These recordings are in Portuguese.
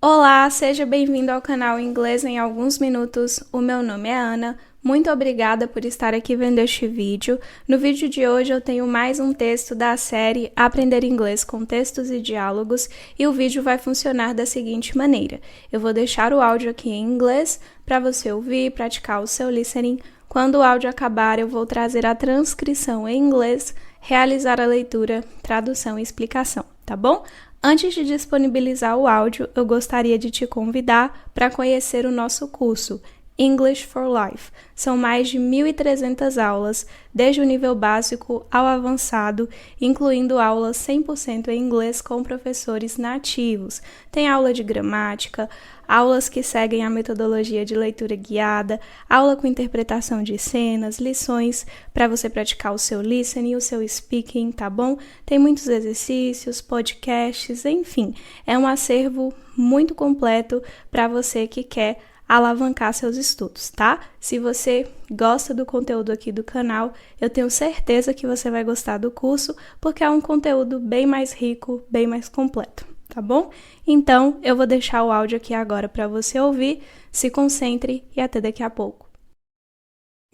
Olá, seja bem-vindo ao canal Inglês em Alguns Minutos. O meu nome é Ana. Muito obrigada por estar aqui vendo este vídeo. No vídeo de hoje eu tenho mais um texto da série Aprender Inglês com Textos e Diálogos e o vídeo vai funcionar da seguinte maneira. Eu vou deixar o áudio aqui em inglês para você ouvir e praticar o seu listening. Quando o áudio acabar, eu vou trazer a transcrição em inglês, realizar a leitura, tradução e explicação, tá bom? Antes de disponibilizar o áudio, eu gostaria de te convidar para conhecer o nosso curso English for Life. São mais de 1.300 aulas, desde o nível básico ao avançado, incluindo aulas 100% em inglês com professores nativos. Tem aula de gramática, aulas que seguem a metodologia de leitura guiada, aula com interpretação de cenas, lições para você praticar o seu listening e o seu speaking, tá bom? Tem muitos exercícios, podcasts, enfim, é um acervo muito completo para você que quer alavancar seus estudos, tá? Se você gosta do conteúdo aqui do canal, eu tenho certeza que você vai gostar do curso, porque é um conteúdo bem mais rico, bem mais completo, tá bom? Então, eu vou deixar o áudio aqui agora para você ouvir, se concentre e até daqui a pouco.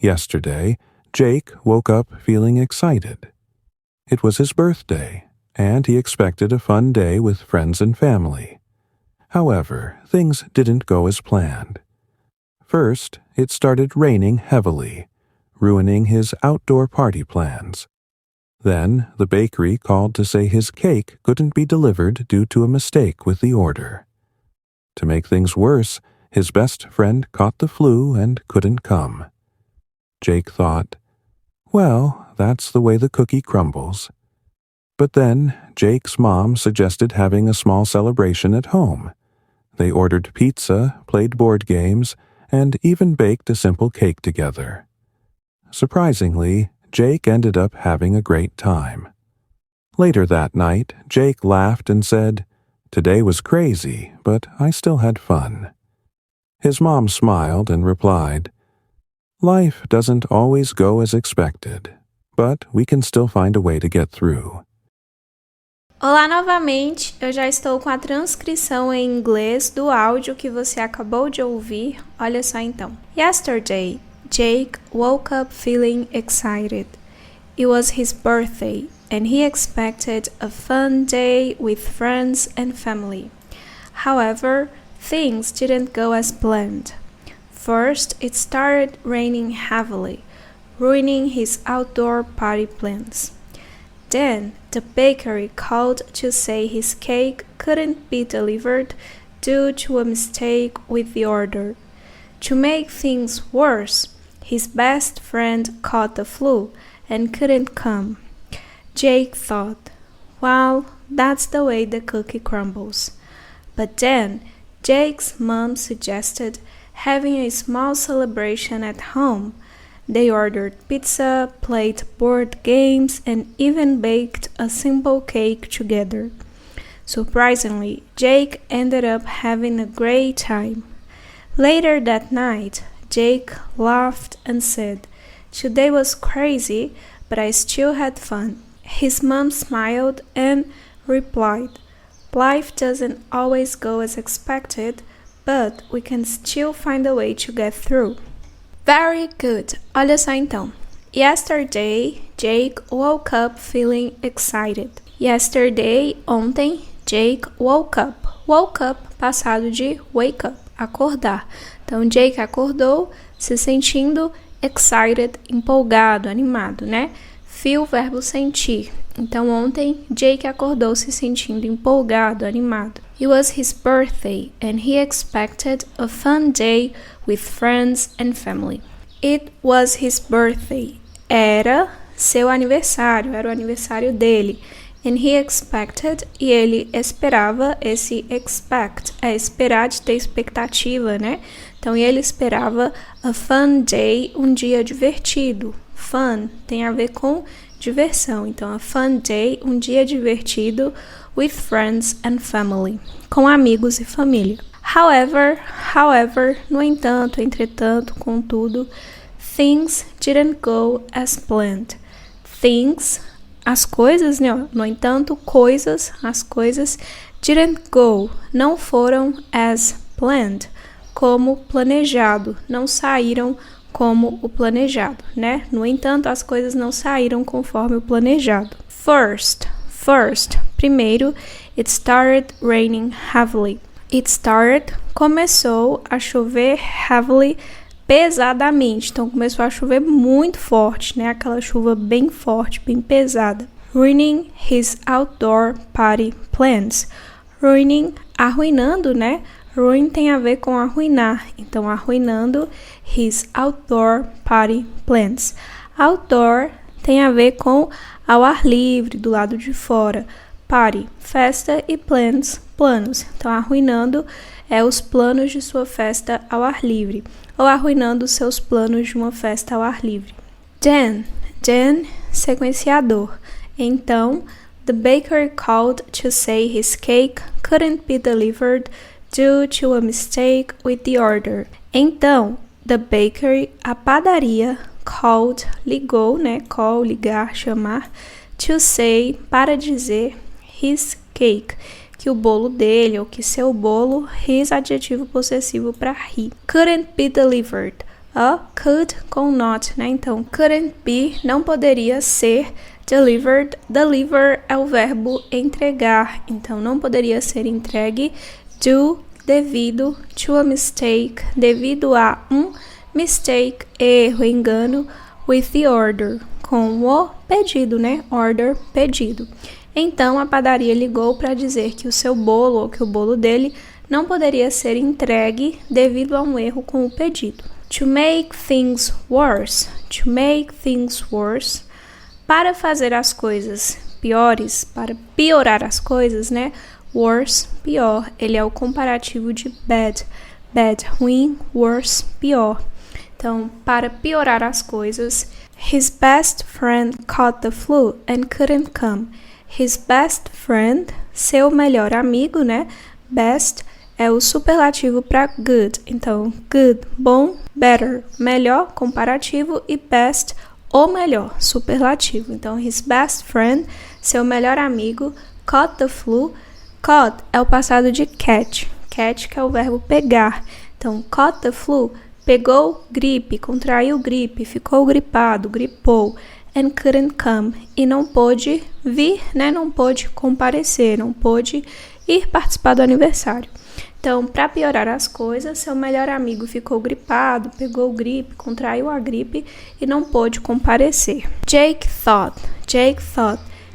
Yesterday, Jake woke up feeling excited. It was his birthday, and he expected a fun day with friends and family. However, things didn't go as planned. First, it started raining heavily, ruining his outdoor party plans. Then, the bakery called to say his cake couldn't be delivered due to a mistake with the order. To make things worse, his best friend caught the flu and couldn't come. Jake thought, well, that's the way the cookie crumbles. But then, Jake's mom suggested having a small celebration at home. They ordered pizza, played board games, and even baked a simple cake together. Surprisingly, Jake ended up having a great time. Later that night, Jake laughed and said, "Today was crazy, but I still had fun." His mom smiled and replied, "Life doesn't always go as expected, but we can still find a way to get through." Olá novamente, eu já estou com a transcrição em inglês do áudio que você acabou de ouvir. Olha só então. Yesterday, Jake woke up feeling excited. It was his birthday, and he expected a fun day with friends and family. However, things didn't go as planned. First, it started raining heavily, ruining his outdoor party plans. Then, the bakery called to say his cake couldn't be delivered due to a mistake with the order. To make things worse, his best friend caught the flu and couldn't come. Jake thought, well, that's the way the cookie crumbles. But then, Jake's mom suggested having a small celebration at home. They ordered pizza, played board games, and even baked a simple cake together. Surprisingly, Jake ended up having a great time. Later that night, Jake laughed and said, "Today was crazy, but I still had fun." His mom smiled and replied, "Life doesn't always go as expected, but we can still find a way to get through." Very good. Olha só então. Yesterday, Jake woke up feeling excited. Yesterday, ontem, Jake woke up. Woke up, passado de wake up, acordar. Então, Jake acordou se sentindo excited, empolgado, animado, né? Feel, verbo sentir. Então, ontem, Jake acordou se sentindo empolgado, animado. It was his birthday, and he expected a fun day with friends and family. It was his birthday. Era seu aniversário, era o aniversário dele. And he expected, e ele esperava, esse expect, é esperar de ter expectativa, né? Então, ele esperava a fun day, um dia divertido. Fun tem a ver com diversão. Então, a fun day, um dia divertido with friends and family, com amigos e família. However, no entanto, entretanto, contudo, things didn't go as planned. Things, as coisas, né? No entanto, as coisas didn't go, não foram as planned, como planejado, não saíram como o planejado, né? No entanto, as coisas não saíram conforme o planejado. First, primeiro, it started raining heavily. It started, começou a chover heavily, pesadamente. Então, começou a chover muito forte, né? Aquela chuva bem forte, bem pesada. Ruining his outdoor party plans. Ruining, arruinando, né? Ruin tem a ver com arruinar. Então, arruinando his outdoor party plans. Outdoor tem a ver com ao ar livre, do lado de fora. Party, festa, e plans, planos. Então, arruinando os planos de sua festa ao ar livre. Ou arruinando seus planos de uma festa ao ar livre. Then, sequenciador. Então, the baker called to say his cake couldn't be delivered due to a mistake with the order. Então, the bakery, a padaria, called, ligou, né? Call, ligar, chamar, to say, para dizer, his cake, que o bolo dele, ou que seu bolo, his, adjetivo possessivo para he. Couldn't be delivered. Could com not, né? Então, couldn't be, não poderia ser, delivered. Deliver é o verbo entregar. Então, não poderia ser entregue due, devido, to a mistake, devido a um mistake, erro, engano, with the order, com o pedido, né? Order, pedido. Então, a padaria ligou para dizer que o seu bolo, ou que o bolo dele, não poderia ser entregue devido a um erro com o pedido. To make things worse. To make things worse. Para fazer as coisas piores, para piorar as coisas, né? Worse, pior. Ele é o comparativo de bad. Bad, ruim, worse, pior. Então, para piorar as coisas, his best friend caught the flu and couldn't come. His best friend, seu melhor amigo, né? Best é o superlativo para good. Então, good, bom, better, melhor, comparativo, e best, o melhor, superlativo. Então, his best friend, seu melhor amigo, caught the flu. Caught é o passado de catch. Catch, que é o verbo pegar. Então, caught the flu, pegou gripe, contraiu gripe, ficou gripado, gripou. And couldn't come, e não pôde vir, né? Não pôde comparecer, não pôde ir participar do aniversário. Então, para piorar as coisas, seu melhor amigo ficou gripado, pegou gripe, contraiu a gripe e não pôde comparecer. Jake thought.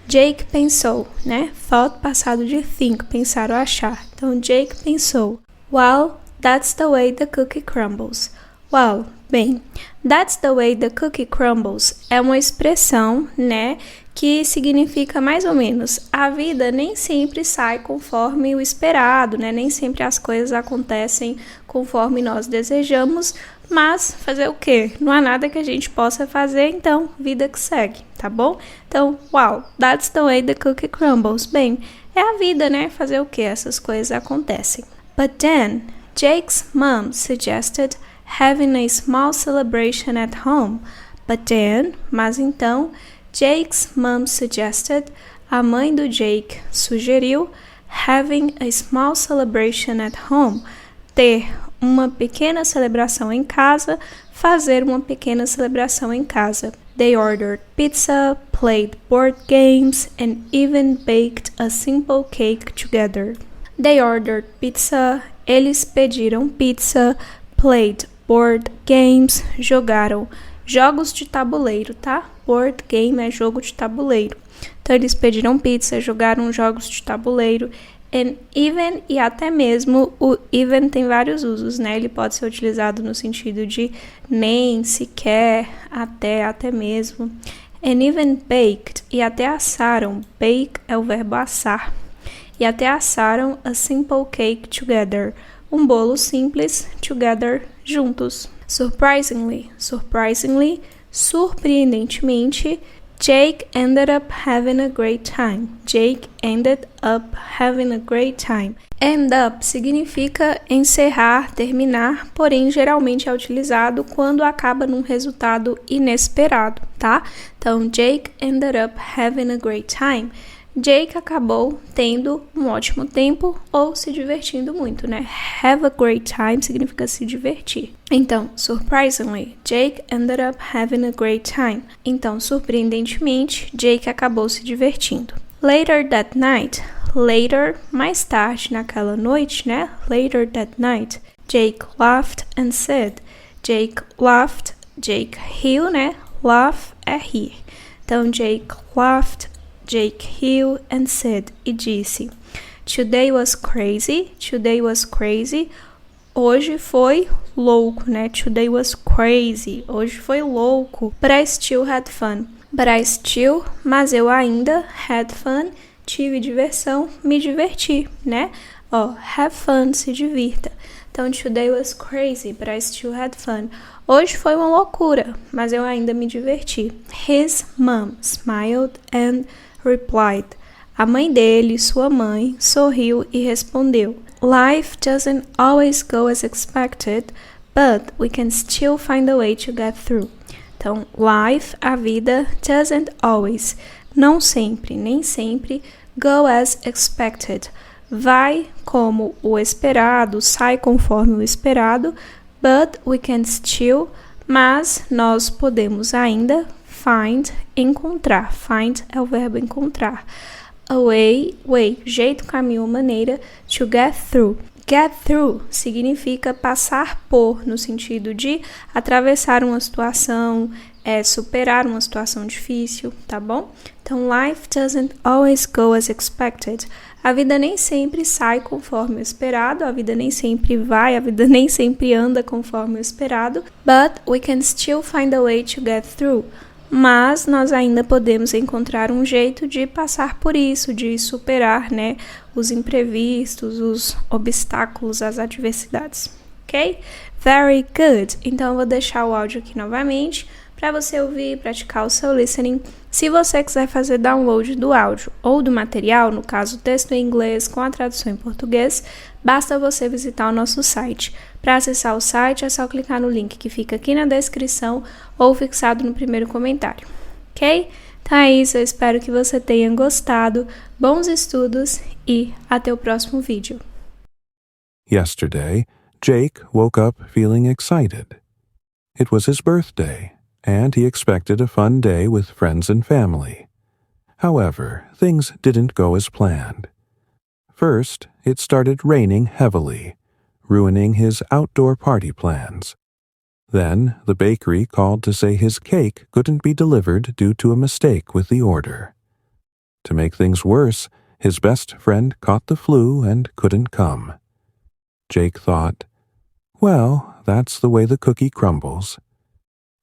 Jake pensou, né? Thought, passado de think, pensar ou achar. Então, Jake pensou. Well, that's the way the cookie crumbles. Well, bem, that's the way the cookie crumbles é uma expressão, né, que significa mais ou menos a vida nem sempre sai conforme o esperado, né, nem sempre as coisas acontecem conforme nós desejamos, mas fazer o quê? Não há nada que a gente possa fazer, então vida que segue, tá bom? Então, wow, that's the way the cookie crumbles. Bem, é a vida, né, fazer o quê? Essas coisas acontecem. But then, Jake's mom suggested having a small celebration at home. But then, mas então, Jake's mom suggested, a mãe do Jake sugeriu, having a small celebration at home, ter uma pequena celebração em casa, fazer uma pequena celebração em casa. They ordered pizza, played board games, and even baked a simple cake together. They ordered pizza, eles pediram pizza, played board games, jogaram jogos de tabuleiro, tá? Board game é jogo de tabuleiro. Então, eles pediram pizza, jogaram jogos de tabuleiro. And even, e até mesmo, o even tem vários usos, né? Ele pode ser utilizado no sentido de nem, sequer, até mesmo. And even baked, e até assaram. Bake é o verbo assar. E até assaram a simple cake together. Um bolo simples, together, juntos. Surprisingly, surpreendentemente, Jake ended up having a great time. Jake ended up having a great time. End up significa encerrar, terminar, porém geralmente é utilizado quando acaba num resultado inesperado, tá? Então, Jake ended up having a great time. Jake acabou tendo um ótimo tempo ou se divertindo muito, né? Have a great time significa se divertir. Então, surprisingly, Jake ended up having a great time. Então, surpreendentemente, Jake acabou se divertindo. Later that night, later, mais tarde naquela noite, né? Later that night, Jake laughed and said. Jake laughed, Jake riu, né? Laugh é rir. Então, Jake laughed, Jake riu and said, e disse, Today was crazy, today was crazy, hoje foi louco, né? Today was crazy, hoje foi louco, but I still had fun. But I still, mas eu ainda, had fun, tive diversão, me diverti, né? Ó, have fun, se divirta. Então, today was crazy, but I still had fun. Hoje foi uma loucura, mas eu ainda me diverti. His mom smiled and replied. A mãe dele, sua mãe, sorriu e respondeu. Life doesn't always go as expected, but we can still find a way to get through. Então, life, a vida, doesn't always, não sempre, nem sempre, go as expected. Vai como o esperado, sai conforme o esperado, but we can still, mas nós podemos ainda, find, encontrar. Find é o verbo encontrar. A way, jeito, caminho ou maneira, to get through. Get through significa passar por, no sentido de atravessar uma situação, superar uma situação difícil, tá bom? Então, life doesn't always go as expected. A vida nem sempre sai conforme o esperado, a vida nem sempre vai, a vida nem sempre anda conforme o esperado, but we can still find a way to get through. Mas nós ainda podemos encontrar um jeito de passar por isso, de superar, né, os imprevistos, os obstáculos, as adversidades, ok? Very good! Então, eu vou deixar o áudio aqui novamente para você ouvir e praticar o seu listening. Se você quiser fazer download do áudio ou do material, no caso texto em inglês com a tradução em português, basta você visitar o nosso site. Para acessar o site é só clicar no link que fica aqui na descrição ou fixado no primeiro comentário, ok? Então é isso, eu espero que você tenha gostado, bons estudos e até o próximo vídeo. Yesterday, Jake woke up feeling excited. It was his birthday, and he expected a fun day with friends and family. However, things didn't go as planned. First, it started raining heavily, ruining his outdoor party plans. Then, the bakery called to say his cake couldn't be delivered due to a mistake with the order. To make things worse, his best friend caught the flu and couldn't come. Jake thought, well, that's the way the cookie crumbles.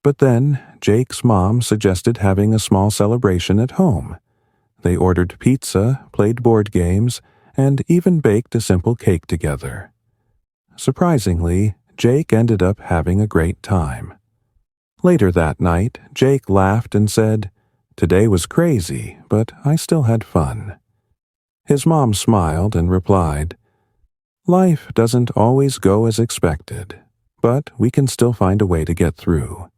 But then, Jake's mom suggested having a small celebration at home. They ordered pizza, played board games, and even baked a simple cake together. Surprisingly, Jake ended up having a great time. Later that night, Jake laughed and said, Today was crazy, but I still had fun. His mom smiled and replied, Life doesn't always go as expected, but we can still find a way to get through.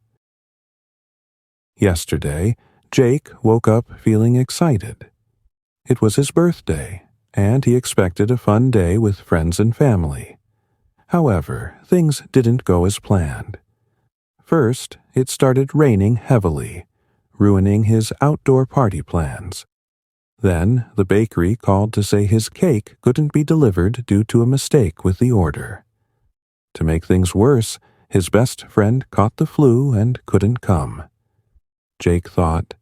Yesterday, Jake woke up feeling excited. It was his birthday, and he expected a fun day with friends and family. However, things didn't go as planned. First, it started raining heavily, ruining his outdoor party plans. Then, the bakery called to say his cake couldn't be delivered due to a mistake with the order. To make things worse, his best friend caught the flu and couldn't come. Jake thought,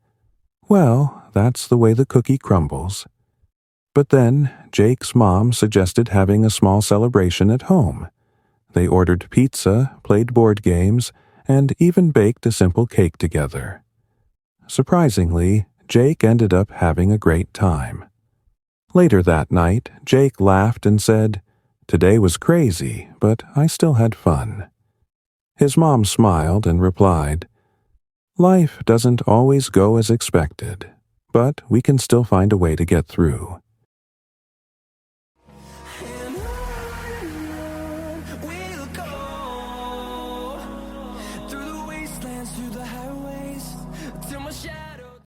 well, that's the way the cookie crumbles. But then, Jake's mom suggested having a small celebration at home. They ordered pizza, played board games, and even baked a simple cake together. Surprisingly, Jake ended up having a great time. Later that night, Jake laughed and said, Today was crazy, but I still had fun. His mom smiled and replied, Life doesn't always go as expected, but we can still find a way to get through.